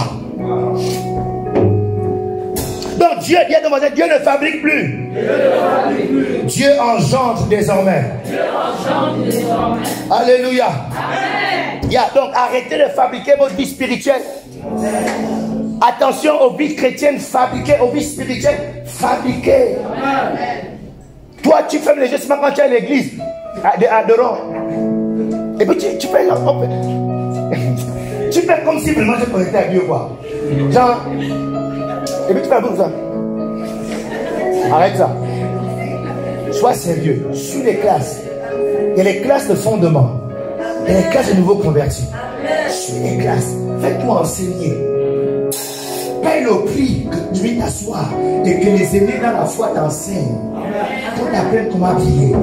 Donc Dieu ne fabrique plus. Dieu engendre désormais. Alléluia. Donc arrêtez de fabriquer votre vie spirituelle. Attention aux vies chrétiennes fabriquées, aux vies spirituelles fabriquées. Toi, tu fermes les yeux seulement quand tu es à l'église, adorant. Et puis tu fais là. Tu fais comme si vraiment tu connectais à Dieu, quoi. Genre. Et puis tu fais un peu ça. Arrête ça. Sois sérieux. Suis les classes. Il y a les classes de fondement. Il y a les classes de nouveaux convertis. Suis les classes. Faites-moi enseigner. Paye le prix que tu viens t'asseoir et que les aînés dans la foi t'enseignent. Qu'on t'apprenne comment prier,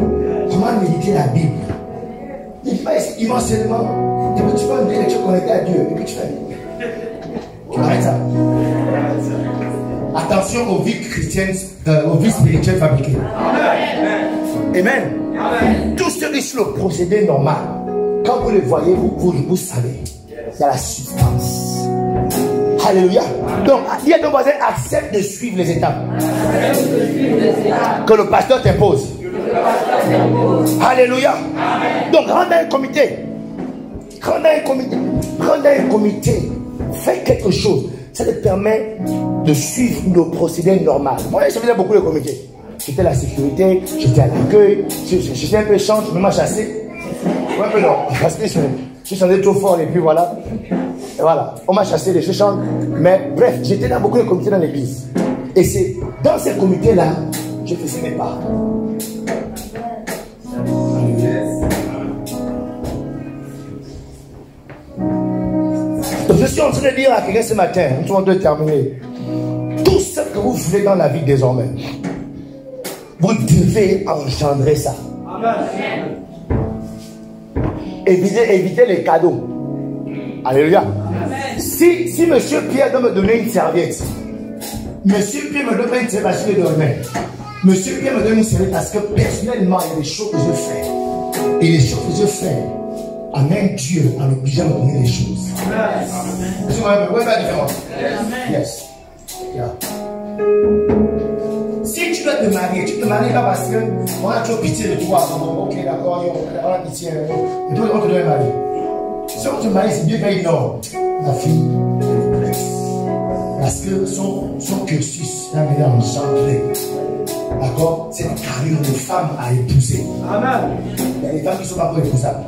comment méditer la Bible. Il va seulement. Et puis tu vas me dire que tu es connecté à Dieu. Et puis tu fais. Arrête ça. Attention aux vies chrétiennes, aux vies spirituelles fabriquées. Amen. Tout ce qui est sur le procédé normal, quand vous le voyez, vous savez. Il y a la substance. Alléluia. Donc, dis à ton voisin, accepte de suivre les étapes que le pasteur t'impose. Alléluia. Donc, rentre dans un comité. Rentre dans un comité. Rentre dans un comité. Fais quelque chose. Ça te permet de suivre nos procédés normaux. Moi, je faisais beaucoup de comités. J'étais à la sécurité, j'étais à l'accueil. J'étais un peu change, je me chassé. Ouais, un peu non. Parce que je chantais trop fort et puis voilà. Et voilà. On m'a chassé les chantes. Mais bref, j'étais dans beaucoup de comités dans l'église. Et c'est dans ces comités-là, je faisais mes pas. Donc je suis en train de dire à quelqu'un ce matin, nous sommes en train de terminer. Tout ce que vous faites dans la vie désormais, vous devez engendrer ça. Amen. Évitez les cadeaux. Alléluia. Amen. Si monsieur Pierre doit me donner une serviette, monsieur Pierre me donne une serviette parce que je dormais. Monsieur Pierre me donne une serviette parce que personnellement, il y a des choses que je fais. Et les choses que je fais amènent Dieu à l'obliger à me donner les choses. Amen. Vous voyez la différence? Yes. Yeah. Si tu dois te marier, tu ne te maries pas parce qu'on a toujours pitié de toi. Ok, d'accord, on a pitié. Et toi, on te doit marier. Si on te marie, c'est bien qu'il non. Ma fille, elle est complexe. Parce que son cursus a été engendré. D'accord? C'est une carrière de femme à épouser. Amen. Il y a des femmes qui ne sont pas pour épousables.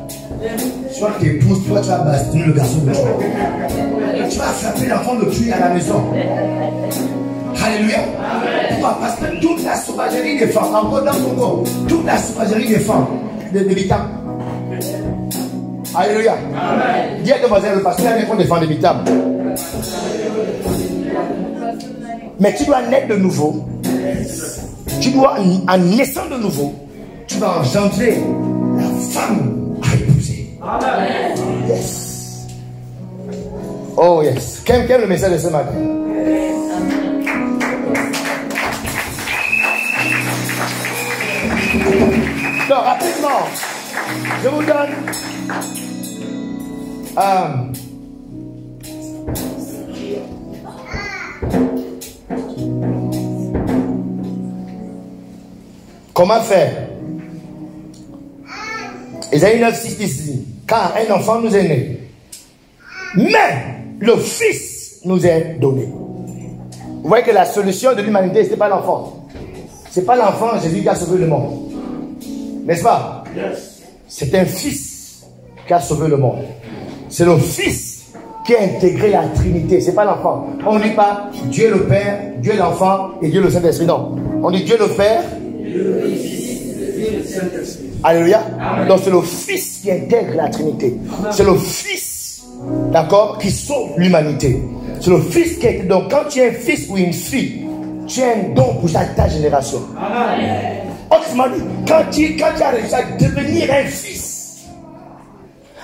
Soit tu épouses, toi tu vas bastonner le garçon de toi. Tu vas frapper l'enfant de pluie à la maison. Alléluia. Pourquoi? Parce que toute la sauvagerie des femmes, encore dans ton corps, toute la sauvagerie des femmes, de l'habitant. Alléluia. Dis à ton voisin, le pasteur vient qu'on défend l'habitant. Mais tu dois naître de nouveau. Tu dois, en naissant de nouveau, tu vas engendrer la femme à épouser. Amen. Yes. Oh yes. Quel le message de ce matin? Donc, rapidement, je vous donne comment faire. Ésaïe 9, 6 ici. Car un enfant nous est né, mais le Fils nous est donné. Vous voyez que la solution de l'humanité, ce n'est pas l'enfant. Ce n'est pas l'enfant Jésus qui a sauvé le monde. N'est-ce pas? Yes. C'est un Fils qui a sauvé le monde. C'est le Fils qui a intégré la Trinité. Ce n'est pas l'enfant. On ne dit pas Dieu le Père, Dieu l'enfant et Dieu le Saint-Esprit. Non. On dit Dieu le Père. Alléluia. Donc c'est le Fils qui intègre la Trinité. C'est le Fils, d'accord, qui sauve l'humanité. C'est le Fils qui est. Donc quand tu es un fils ou une fille, tu as un don pour ta génération. Autrement dit, quand tu as réussi à devenir un fils,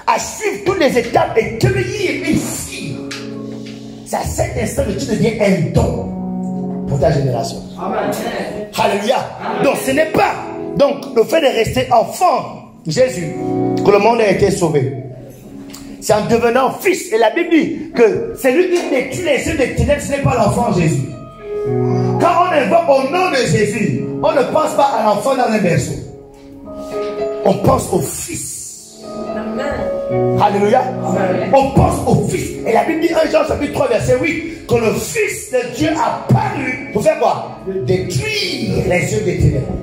à suivre toutes les étapes et devenir une fille, c'est à cet instant que tu deviens un don pour ta génération. Amen. Alléluia. Donc ce n'est pas le fait de rester enfant Jésus que le monde a été sauvé. C'est en devenant fils. Et la Bible dit que c'est lui qui détruit les yeux des ténèbres, ce n'est pas l'enfant Jésus. Quand on invoque au nom de Jésus, on ne pense pas à l'enfant dans un berceau. On pense au fils. Amen. Alléluia. Amen. On pense au fils. Et la Bible dit 1 Jean chapitre 3 verset 8 que le Fils de Dieu a paru pour faire quoi? Détruire les yeux des ténèbres.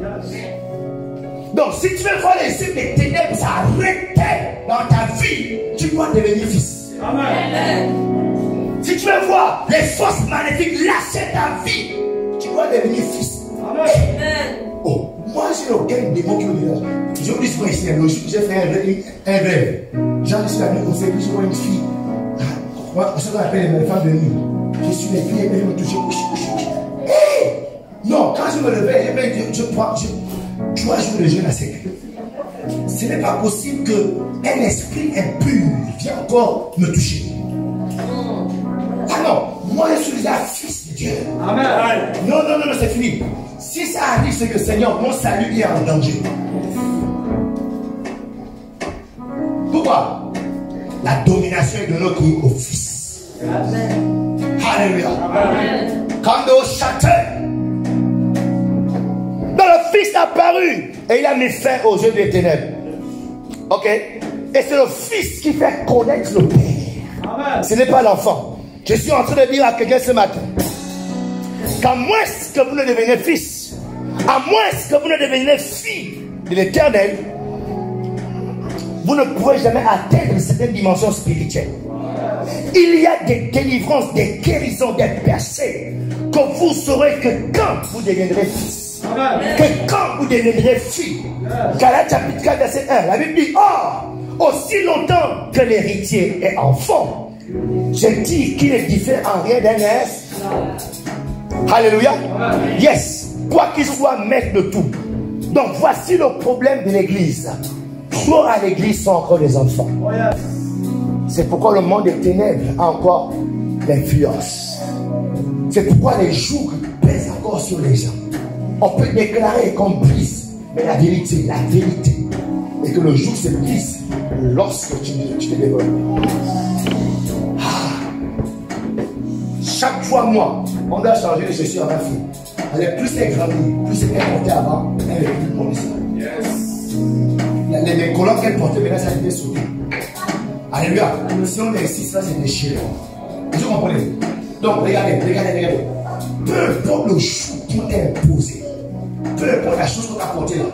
Donc si tu veux voir les yeux des ténèbres s'arrêter dans ta vie, tu dois devenir fils. Amen. Si tu veux voir les forces maléfiques lâcher ta vie, tu dois devenir fils. Amen. Oh, moi j'ai aucun démon qui me dit là. Je vous dis moi ici, j'ai fait un rêve. J'en suis la nuit au fait, je vois une fille. Moi, ce qu'on appelle les femmes de nuit. Je suis les filles, elles me touchent. Hey! Non, quand je me levais, je prends 3 jours de jeûne à sec. Ce n'est pas possible qu'un esprit impur vienne encore me toucher. Ah non, moi je suis déjà fils de Dieu. Amen. Non, c'est fini. Si ça arrive, c'est que Seigneur, mon salut est en danger. Pourquoi? La domination est de notre au Fils. Amen. Alléluia. Amen. Quand au château, dans le Fils apparu, Et il a mis fin aux yeux des ténèbres. Ok? Et c'est le Fils qui fait connaître le Père. Amen. Ce n'est pas l'enfant. Je suis en train de dire à quelqu'un ce matin qu'à moins que vous ne deveniez fils, à moins que vous ne deveniez fille de l'Éternel, vous ne pourrez jamais atteindre certaines dimensions spirituelles. Il y a des délivrances, des guérisons, des percées que vous saurez que quand vous deviendrez fils, que quand vous deviendrez fille. Galates chapitre 4 verset 1, la Bible dit: or, aussi longtemps que l'héritier est enfant, je dis qu'il ne diffère en rien d'un aise. Alléluia. Yes. Quoi qu'il soit maître de tout. Donc voici le problème de l'église. Toujours à l'église sont encore des enfants. C'est pourquoi le monde des ténèbres a encore l'influence. C'est pourquoi les jours pèsent encore sur les gens. On peut déclarer qu'on brise, mais la vérité, et que le jour se brise lorsque tu te développes. Chaque fois, moi, on doit changer de chaussures à ma fille. Elle est plus elle grandit, plus elle portait avant, elle est plus bonne. Les collants qu'elle portait, maintenant, ça a été sauté. Alléluia. Si on insiste, là, c'est déchiré. Vous comprenez? Donc, regardez. Peu importe le jour qu'on t'a imposé, peu importe la chose qu'on t'a portée là,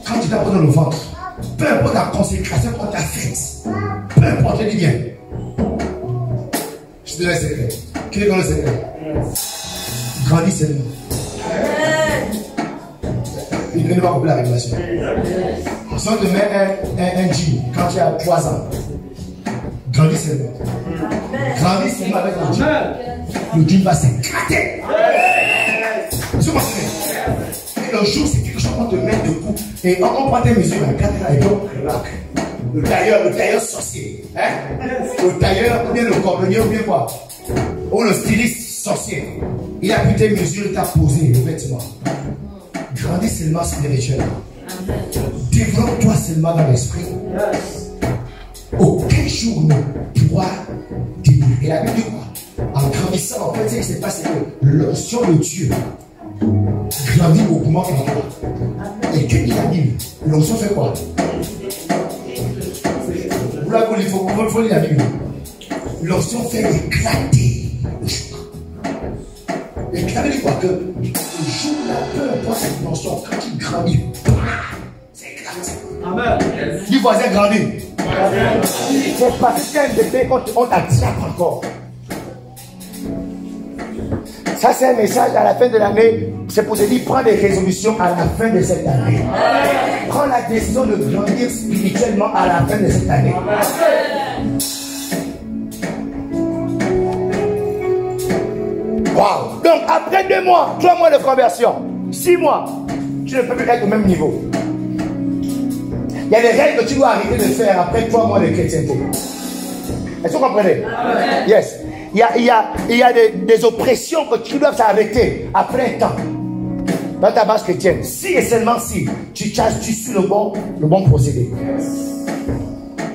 quand tu t'as porté dans le ventre, peu importe la consécration qu'on t'a faite, peu importe, je dis bien. Je te donne le secret. Qui est dans le secret? Grandis seulement. Il ne va pas couper la révélation. Si on te met un jean quand tu as 3 ans, grandis seulement. Grandis seulement avec le jean. Le jean va s'éclater. Vous comprenez? Et le jour, c'est quelque chose qu'on te met debout. Et on prend tes mesures, et donc, le tailleur sorcier. Hein? Le tailleur, ou bien le cordonnier, ou bien quoi? Ou le styliste sorcier. Il a pris tes mesures, il t'a posé le vêtement. Grandis seulement spirituellement. Développe-toi seulement dans l'esprit. Aucun jour ne pourra t'aider. Et la Bible dit quoi? En grandissant, en fait, ce qui s'est passé, l'onction de Dieu grandit beaucoup en toi. Et que il a dit, l'onction fait quoi? Vous l'avez dit, il faut lire la Bible. L'onction fait éclater le jour. Et ça veut dire quoi? Que le jour, peu importe cette dimension, quand il grandit, c'est éclaté. Amen. Du voisin grandit. C'est parce qu'un bébé, on t'attrape encore. Ça, c'est un message à la fin de l'année. C'est pour te dire, prends des résolutions à la fin de cette année. Prends la décision de grandir spirituellement à la fin de cette année. Wow. Donc, après 2 mois, 3 mois de conversion, 6 mois, tu ne peux plus être au même niveau. Il y a des règles que tu dois arrêter de faire après 3 mois de chrétienté. Est-ce que vous comprenez? Yes. Il y a des oppressions que tu dois s'arrêter après un temps dans ta base chrétienne. Si et seulement si tu suis le bon procédé.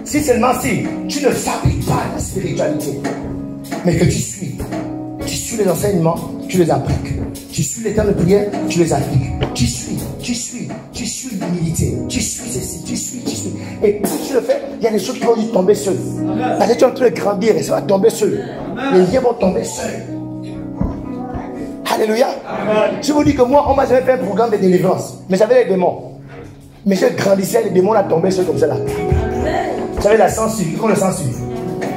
Si seulement si tu ne fabriques pas la spiritualité, mais que tu suis les enseignements, tu les appliques. Tu suis les temps de prière, tu les appliques. Tu suis l'humilité. Tu suis ceci, tu suis. Et plus tu le fais, il y a des choses qui vont tomber seules. Parce que tu es en train de grandir et ça va tomber seul. Les liens vont tomber seuls. Alléluia. Je vous dis que moi, on m'a jamais fait un programme de délivrance. Mais j'avais les démons. Mais je grandissais, les démons là tombaient seuls comme ça là. Vous savez la censure, comment le censure?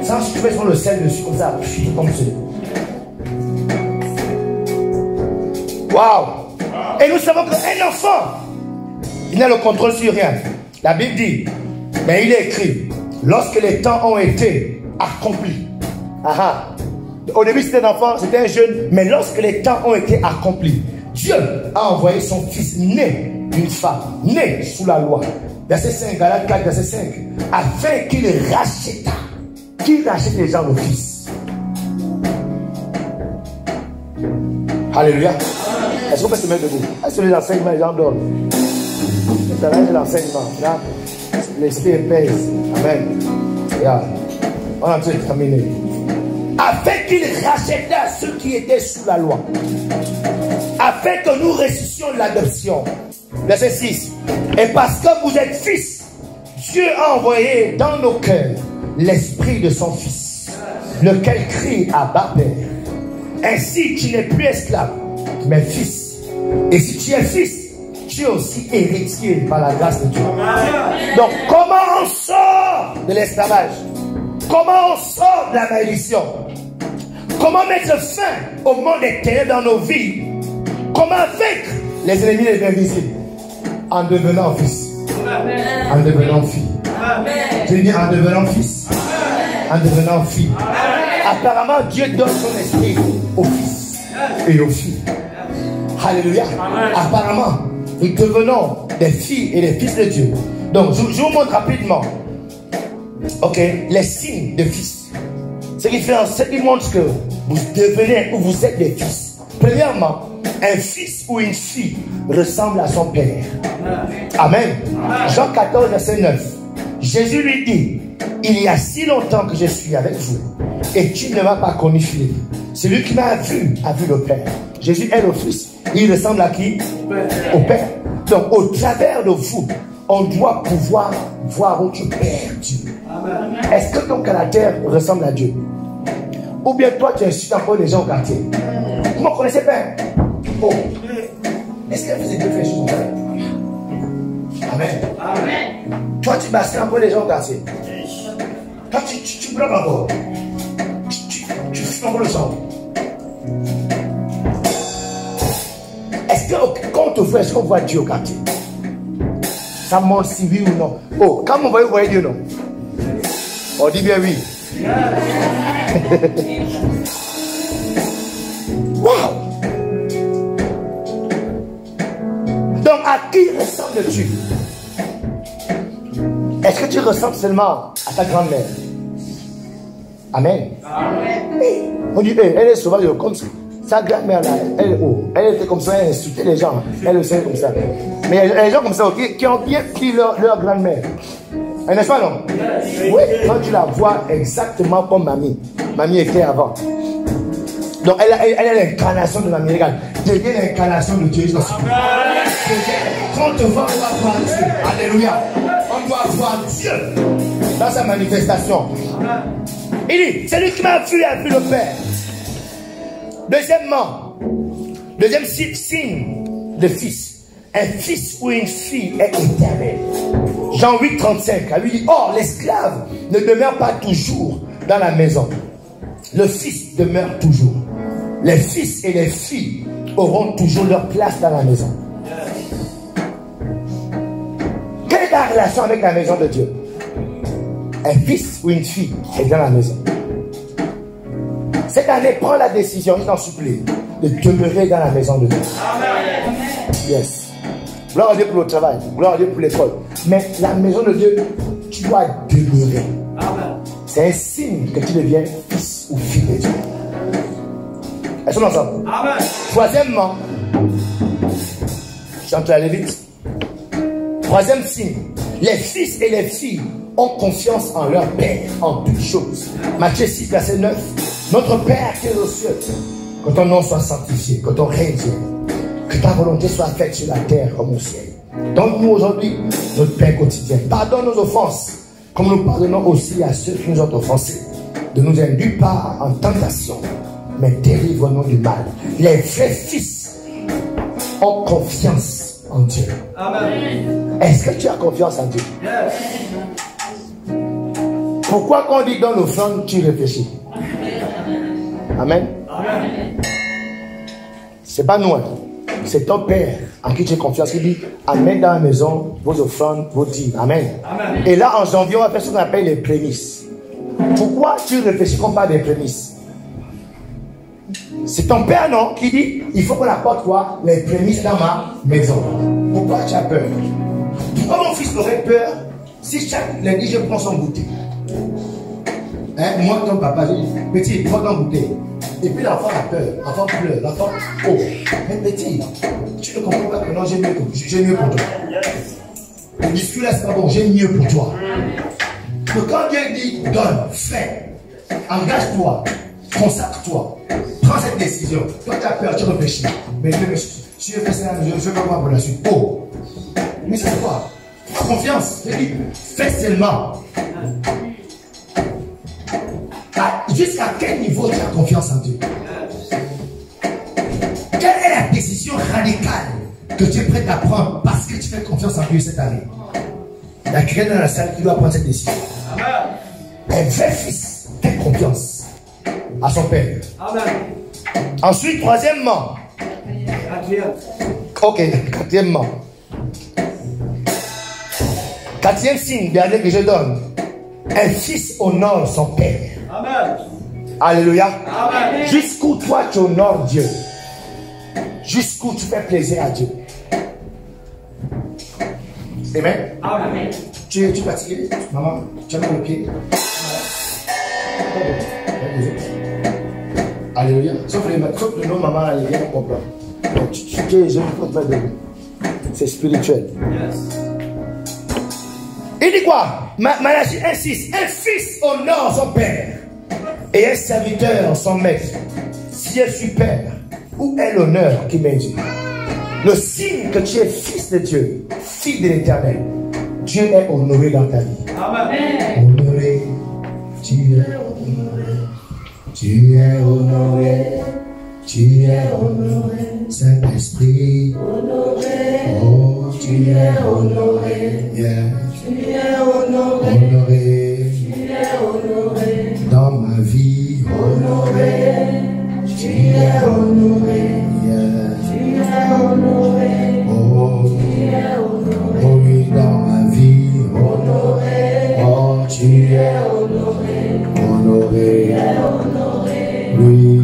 Censure, tu fais sur le sel dessus comme ça, il tombe seul. Waouh! Et nous savons qu'un enfant, il n'a le contrôle sur rien. La Bible dit, mais il est écrit, lorsque les temps ont été accomplis. Au début c'était un enfant, c'était un jeune, mais lorsque les temps ont été accomplis, Dieu a envoyé son fils né d'une femme, né sous la loi. Verset 5, Galates 4, verset 5, afin qu'il rachète les gens au fils. Alléluia. Est-ce qu'on peut se mettre debout? Est-ce que les enseignements, les gens dorment? C'est l'enseignement. Là, l'esprit pèse. Amen. Regarde. On a tout terminé. Afin qu'il racheta ceux qui étaient sous la loi. Afin que nous ressuscions l'adoption. Verset 6. Et parce que vous êtes fils, Dieu a envoyé dans nos cœurs l'esprit de son fils, lequel crie à Abba Père. Ainsi, tu n'es plus esclave, mais fils. Et si tu es fils, tu es aussi héritier par la grâce de Dieu. Donc, comment on sort de l'esclavage? Comment on sort de la malédiction? Comment mettre fin au monde des ténèbres dans nos vies? Comment vaincre les ennemis des invisibles? En devenant fils. En devenant fille. Je dis en devenant fils. En devenant fille. Apparemment, Dieu donne son esprit aux fils et aux filles. Alléluia. Apparemment, nous devenons des filles et des fils de Dieu. Donc, je vous montre rapidement, ok, les signes de fils. Ce qui montre que vous devenez ou vous êtes des fils. Premièrement, un fils ou une fille ressemble à son père. Amen. Jean 14, verset 9. Jésus lui dit, il y a si longtemps que je suis avec vous et tu ne m'as pas connu, Philippe. Celui qui m'a vu a vu le Père. Jésus est le Fils. Il ressemble à qui? Au Père. Donc, au travers de vous, on doit pouvoir voir votre Père Dieu. Est-ce que ton caractère ressemble à Dieu? Ou bien toi, tu insultes encore les gens au quartier? Vous ne connaissez pas? Oh. Est-ce que vous êtes fait chose? Amen. Amen. Toi, tu bascules encore les gens au quartier. Toi, tu bloques encore. Tu fumes encore le sang. Est-ce que quand on te voit, est-ce qu'on voit Dieu au quartier? Ça montre si oui ou non. Oh, quand on voit, vous voyez Dieu, non? On dit bien oui. Wow! Donc, à qui ressembles-tu? Est-ce que tu ressembles seulement à ta grand-mère? Amen. Amen. On dit, elle est sauvage comme ça. Sa grand-mère là, elle était comme ça, elle insultait les gens. Elle le sait comme ça. Mais il y a des gens comme ça qui ont bien pris leur grand-mère. N'est-ce pas, non? Oui, quand tu la vois exactement comme mamie. Mamie était avant. Donc, elle est l'incarnation de mamie. Regarde, devient l'incarnation de Dieu. Quand on te voit, on va voir Dieu. Alléluia. On doit voir Dieu dans sa manifestation. Il dit, celui qui m'a vu a vu le Père. Deuxièmement, deuxième signe de fils. Un fils ou une fille est éternel. Jean 8, 35, elle lui dit, or l'esclave ne demeure pas toujours dans la maison. Le fils demeure toujours. Les fils et les filles auront toujours leur place dans la maison. Quelle est ta relation avec la maison de Dieu? Un fils ou une fille est dans la maison. Cette année, prends la décision, je t'en supplie, de demeurer dans la maison de Dieu. Amen. Yes. Gloire à Dieu pour le travail, gloire à Dieu pour l'école. Mais la maison de Dieu, tu dois demeurer. C'est un signe que tu deviens fils ou fille de Dieu. Est-ce qu'on est ensemble? Amen. Troisièmement, je suis en train d'aller vite. Troisième signe, les fils et les filles ont confiance en leur Père en toutes choses. Matthieu 6, verset 9. Notre Père qui est aux cieux, que ton nom soit sanctifié, que ton règne vienne, que ta volonté soit faite sur la terre comme au ciel. Donne-nous aujourd'hui notre pain quotidien. Pardonne nos offenses, comme nous pardonnons aussi à ceux qui nous ont offensés. Ne nous induis pas en tentation, mais délivre-nous du mal. Les vrais fils ont confiance en Dieu. Amen. Est-ce que tu as confiance en Dieu? Yes. Pourquoi quand on dit dans l'offrande, tu réfléchis? Amen. Amen. C'est pas nous, c'est ton Père en qui tu as confiance qui dit amène dans la maison vos offrandes, vos dîmes. Amen. Amen. Et là en janvier, on va faire ce qu'on appelle les prémices. Pourquoi tu réfléchis comme pas des prémices? C'est ton Père, non, qui dit il faut qu'on apporte quoi? Les prémices dans ma maison. Pourquoi tu as peur? Pourquoi mon fils aurait peur si chaque lundi je prends son goûter? Hein? Moi, ton papa, je dis petit, prends ton goûter. Et puis l'enfant a peur, l'enfant pleure, l'enfant. Oh, mais petit, tu ne comprends pas que non, j'ai mieux pour toi. Le discours là, c'est pas bon, j'ai mieux pour toi. Que quand Dieu dit donne, fais, engage-toi, consacre-toi, prends cette décision. Toi, tu as peur, tu réfléchis. Mais Dieu, si je fais ça, je vais voir pour la suite. Oh, Mais c'est quoi? Confiance. Fais seulement. Jusqu'à quel niveau tu as confiance en Dieu? Quelle est la décision radicale que tu es prêt à prendre parce que tu fais confiance en Dieu cette année? Il y a quelqu'un dans la salle qui doit prendre cette décision. Un vrai fils fait confiance à son père. Amen. Ensuite, troisièmement. Ok, quatrièmement. Quatrième signe, dernier que je donne. Un fils honore son père. Amen. Alléluia. Amen. Jusqu'où toi tu honores Dieu. Jusqu'où tu fais plaisir à Dieu. Amen. Amen. Tu es fatigué? Maman, tu as mal au pied? Alléluia. Sauf le nom maman, il vient comprendre. Tu es jeune, c'est spirituel. Yes. Il dit quoi? Malachie 1:6. Un fils honore son père et un serviteur son maître. Si je suis père, où est l'honneur qui m'est dû? Le signe que tu es fils de Dieu, fille de l'Éternel, Dieu est honoré dans ta vie. Amen. Honoré, tu es honoré, tu es honoré, tu es honoré, Saint-Esprit, honoré, oh, tu es honoré, yeah. Tu es honoré, honoré, tu es honoré, dans ma vie, honoré, tu es honoré, yeah. Tu es honoré, oh, tu es honoré, oh oui, dans ma vie, honoré, oh, tu es honoré, honoré, tu es honoré, oui.